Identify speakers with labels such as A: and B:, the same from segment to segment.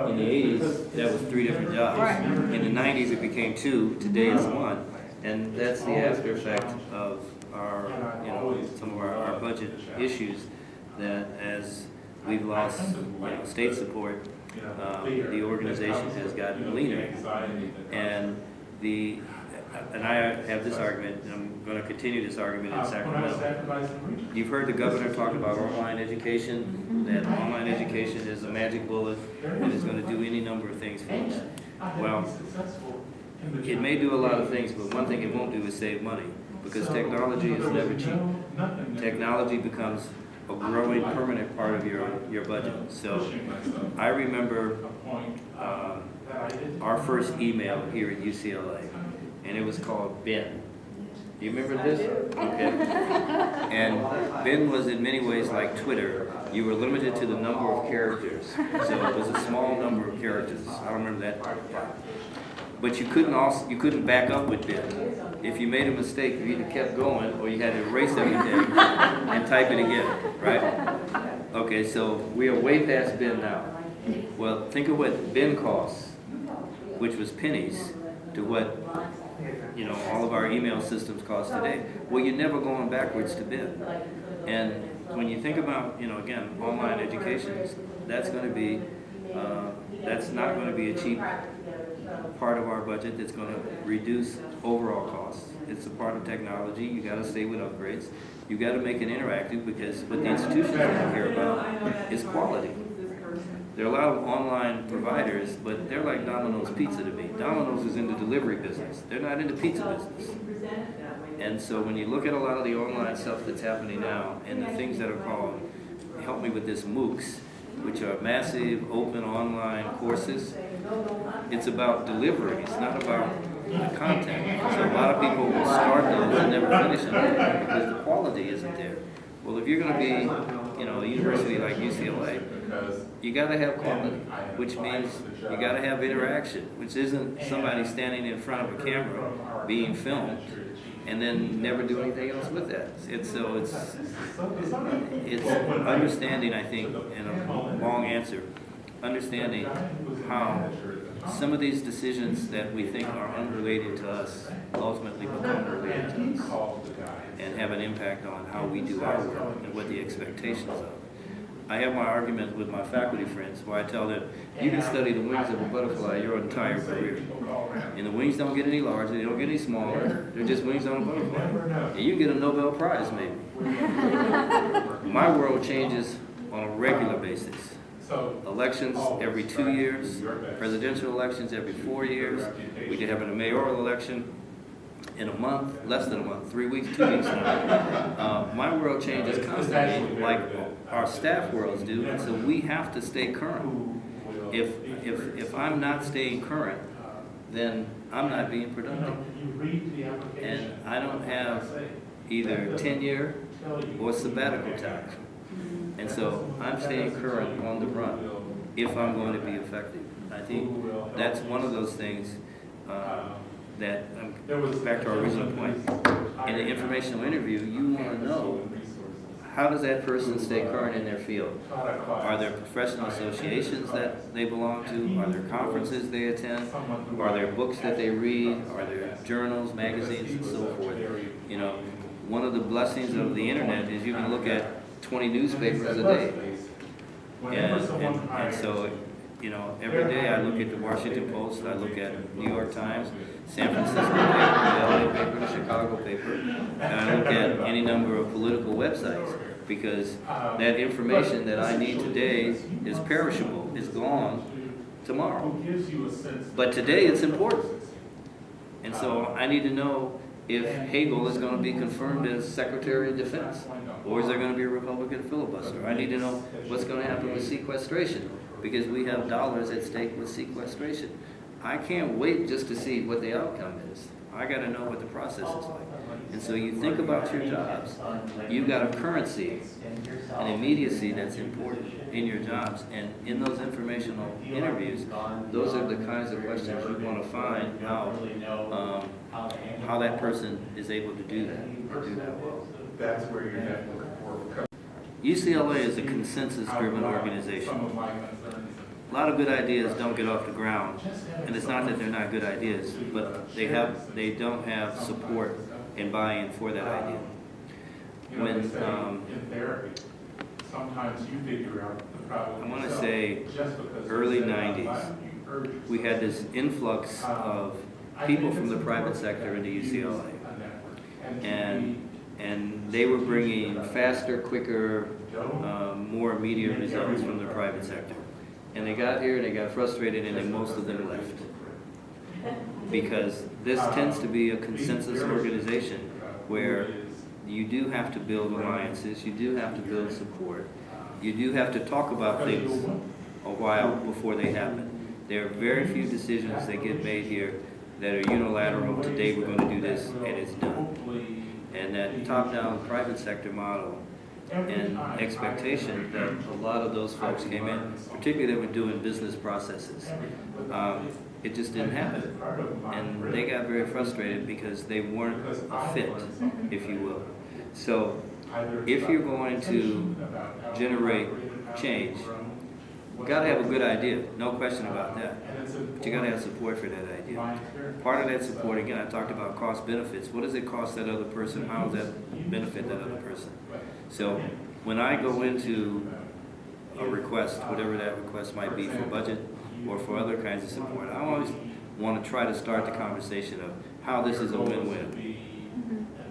A: In the 80s, that was 3 different jobs.
B: Right.
A: In the 90s, it became 2. Today, it's 1. And that's the after effect of our, some of our budget issues. That as we've lost, state support, the organization has gotten leaner. And I have this argument, and I'm going to continue this argument in Sacramento. You've heard the governor talk about online education, that online education is a magic bullet and is going to do any number of things for us. Well, it may do a lot of things, but one thing it won't do is save money, because technology is never cheap. Technology becomes a growing permanent part of your budget. So I remember our first email here at UCLA, and it was called Ben. Do you remember this? Okay. And Ben was in many ways like Twitter. You were limited to the number of characters. So it was a small number of characters. I don't remember that part. But you couldn't back up with Ben. If you made a mistake, you either kept going or you had to erase everything and type it again, right? Okay, so we are way past Ben now. Well, think of what Ben costs, which was pennies, to what all of our email systems cost today. Well, you're never going backwards to Ben. And when you think about, again, online education, that's going to be, that's not going to be a cheap part of our budget. That's going to reduce overall costs. It's a part of technology. You got to stay with upgrades. You got to make it interactive, because what the institutions don't care about is quality. There are a lot of online providers, but they're like Domino's Pizza to me. Domino's is in the delivery business. They're not in the pizza business. And so when you look at a lot of the online stuff that's happening now, and the things that are called, help me with this, MOOCs, which are massive open online courses, it's about delivery. It's not about the content. So a lot of people will start those and never finish them because the quality isn't there. Well, if you're going to be, a university like UCLA, you got to have quality, which means you got to have interaction, which isn't somebody standing in front of a camera being filmed and then never do anything else with that. It's understanding, I think, in a long answer, understanding how some of these decisions that we think are unrelated to us ultimately become related to us and have an impact on how we do our work and what the expectations are. I have my argument with my faculty friends where I tell them, you can study the wings of a butterfly your entire career. And the wings don't get any larger, they don't get any smaller, they're just wings on a butterfly. And you get a Nobel Prize maybe. My world changes on a regular basis. Elections every 2 years, presidential elections every 4 years. We could have a mayoral election in a month, less than a month, 3 weeks, 2 weeks now. My world changes constantly, like our staff worlds do, and so we have to stay current. If I'm not staying current, then I'm not being productive. And I don't have either tenure or sabbatical time. And so I'm staying current on the run if I'm going to be effective. I think that's one of those things that, back to our original point, in an informational interview, you want to know, how does that person stay current in their field? Are there professional associations that they belong to? Are there conferences they attend? Are there books that they read? Are there journals, magazines, and so forth? One of the blessings of the internet is you can look at 20 newspapers a day. And so, every day I look at the Washington Post, I look at New York Times, San Francisco paper, the LA paper, the Chicago paper, and I look at any number of political websites, because that information that I need today is perishable. It's gone tomorrow. But today it's important. And so I need to know if Hagel is going to be confirmed as Secretary of Defense, or is there going to be a Republican filibuster? I need to know what's going to happen with sequestration, because we have dollars at stake with sequestration. I can't wait just to see what the outcome is. I got to know what the process is like. And so you think about your jobs, you've got a currency, an immediacy that's important in your jobs, and in those informational interviews, those are the kinds of questions you want to find out how that person is able to do that, and do that well.
C: That's where your network work.
A: UCLA is a consensus-driven organization. a lot of good ideas don't get off the ground, and it's not that they're not good ideas, but they don't have support and buy-in for that idea. When
B: in therapy, sometimes you figure out the problem.
A: I want to say early 90s, we had this influx of people from the private sector into UCLA, and they were bringing faster, quicker, more immediate results from the private sector. And they got here and they got frustrated, and then most of them left. Because this tends to be a consensus organization where you do have to build alliances, you do have to build support, you do have to talk about things a while before they happen. There are very few decisions that get made here that are unilateral. Today we're going to do this and it's done. And that top-down private sector model and expectation that a lot of those folks came in, particularly that were doing business processes. It just didn't happen. And they got very frustrated because they weren't a fit, if you will. So if you're going to generate change, you got to have a good idea, no question about that. But you got to have support for that idea. Part of that support, again, I talked about cost benefits. What does it cost that other person? How does that benefit that other person? So when I go into a request, whatever that request might be for budget or for other kinds of support, I always want to try to start the conversation of how this is a win-win.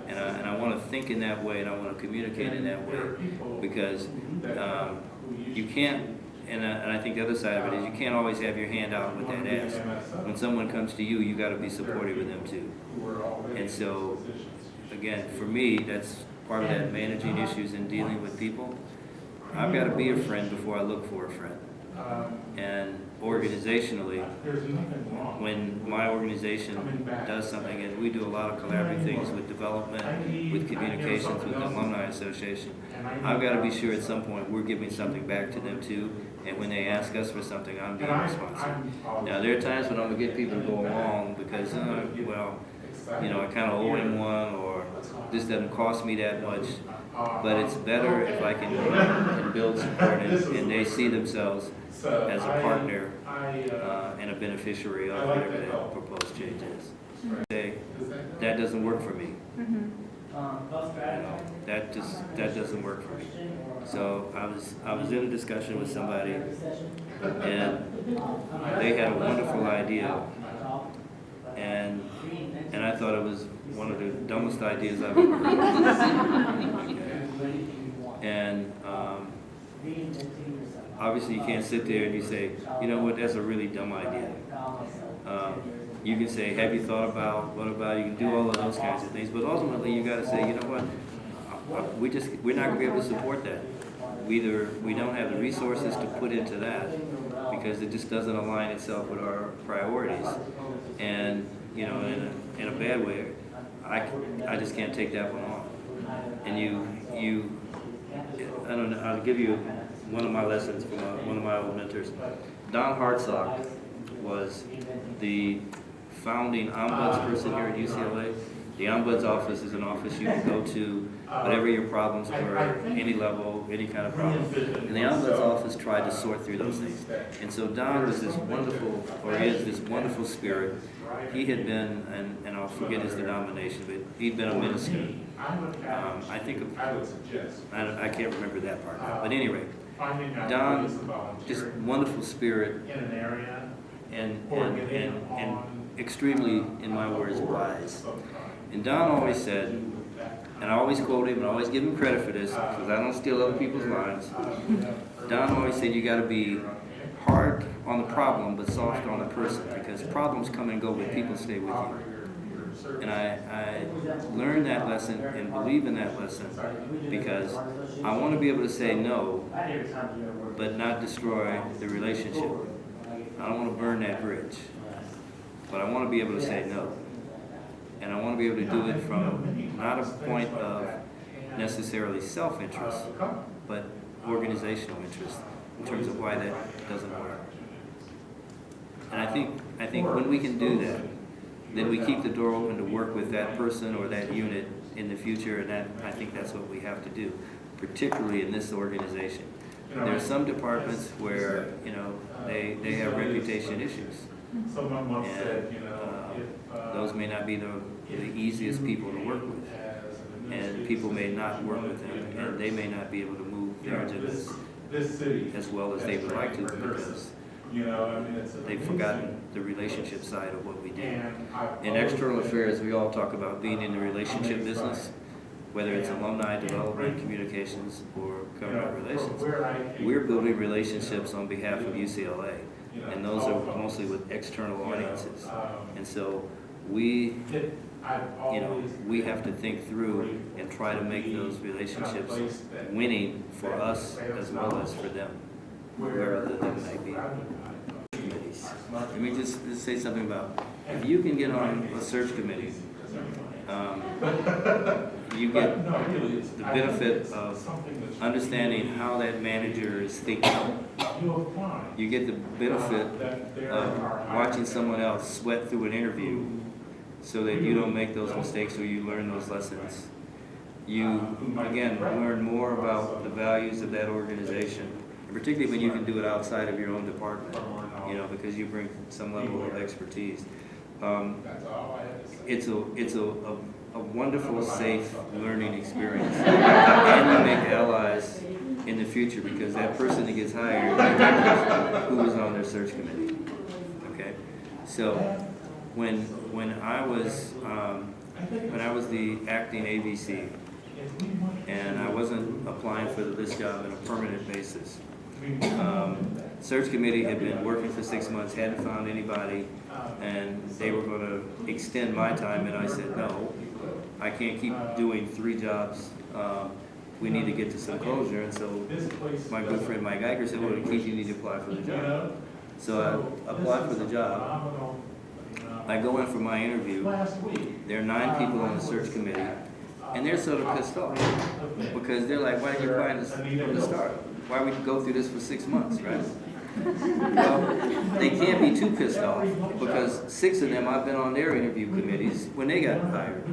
A: And I want to think in that way, and I want to communicate in that way, because you can't, and I think the other side of it is you can't always have your hand out with that ask. When someone comes to you, you got to be supportive of them too. And so, again, for me, that's part of that managing issues and dealing with people. I've got to be a friend before I look for a friend. And organizationally, when my organization does something, and we do a lot of collaborative things with development, with communications, with the Alumni Association, I've got to be sure at some point we're giving something back to them too, and when they ask us for something, I'm being responsive. Now, there are times when I'm going to get people to go along because, well, you know, I kind of owe him one, or this doesn't cost me that much. But it's better if I can build support and they see themselves as a partner and a beneficiary of whatever that proposed change is. Say, that doesn't work for me. You know, that doesn't work for me. So I was in a discussion with somebody, and they had a wonderful idea, and I thought it was one of the dumbest ideas I've ever heard. And obviously you can't sit there and you say, you know what, that's a really dumb idea. You can say, have you thought about, what about, you can do all of those kinds of things, but ultimately you got to say, you know what, we're not going to be able to support that. Either we don't have the resources to put into that because it just doesn't align itself with our priorities. And, you know, in a bad way, I just can't take that one on. And I don't know, I'll give you one of my lessons from one of my old mentors. Don Hartsock was the founding ombuds person here at UCLA. The ombuds office is an office you can go to, whatever your problems were, any level, any kind of problem. And the ombuds office tried to sort through those things. And so Don was this wonderful, or is this wonderful spirit. He had been, and I'll forget his denomination, but he'd been a minister. I think, I can't remember that part now. But anyway, Don, just wonderful spirit, and extremely, in my words, wise. And Don always said, and I always quote him and I always give him credit for this because I don't steal other people's lines. Don always said you got to be hard on the problem but soft on the person, because problems come and go but people stay with you. And I learned that lesson and believe in that lesson because I want to be able to say no but not destroy the relationship. I don't want to burn that bridge, but I want to be able to say no. And I want to be able to do it from not a point of necessarily self-interest, but organizational interest in terms of why that doesn't work. And I think when we can do that, then we keep the door open to work with that person or that unit in the future, and I think that's what we have to do, particularly in this organization. There are some departments where, they have reputation issues.
B: Someone once said,
A: And those may not be the easiest people to work with. And people may not work with them, and they may not be able to move their agendas
B: this city
A: as well as they would like to, because they've forgotten the relationship side of what we do. In external affairs, we all talk about being in the relationship business, whether it's alumni development, communications, or government relations. We're building relationships on behalf of UCLA, and those are mostly with external audiences. And so we have to think through and try to make those relationships winning for us as well as for them, wherever them may be. Let me just say something about, if you can get on a search committee, you get the benefit of understanding how that manager is thinking. You get the benefit of watching someone else sweat through an interview so that you don't make those mistakes or you learn those lessons. You, again, learn more about the values of that organization, and particularly when you can do it outside of your own department, because you bring some level of expertise. It's a wonderful, safe learning experience, and you make allies in the future, because that person that gets hired remembers who was on their search committee. Okay, so when I was the acting ABC, and I wasn't applying for this job on a permanent basis. Search committee had been working for 6 months, hadn't found anybody, and they were going to extend my time, and I said, no, I can't keep doing 3 jobs. We need to get to some closure. And so my good friend Mike Geiger said, well, Keith, you need to apply for the job. So I applied for the job. I go in for my interview. There are 9 people on the search committee, and they're sort of pissed off because they're like, why didn't you apply this from the start? Why would you go through this for 6 months, right? Well, they can't be too pissed off, because 6 of them, I've been on their interview committees when they got hired.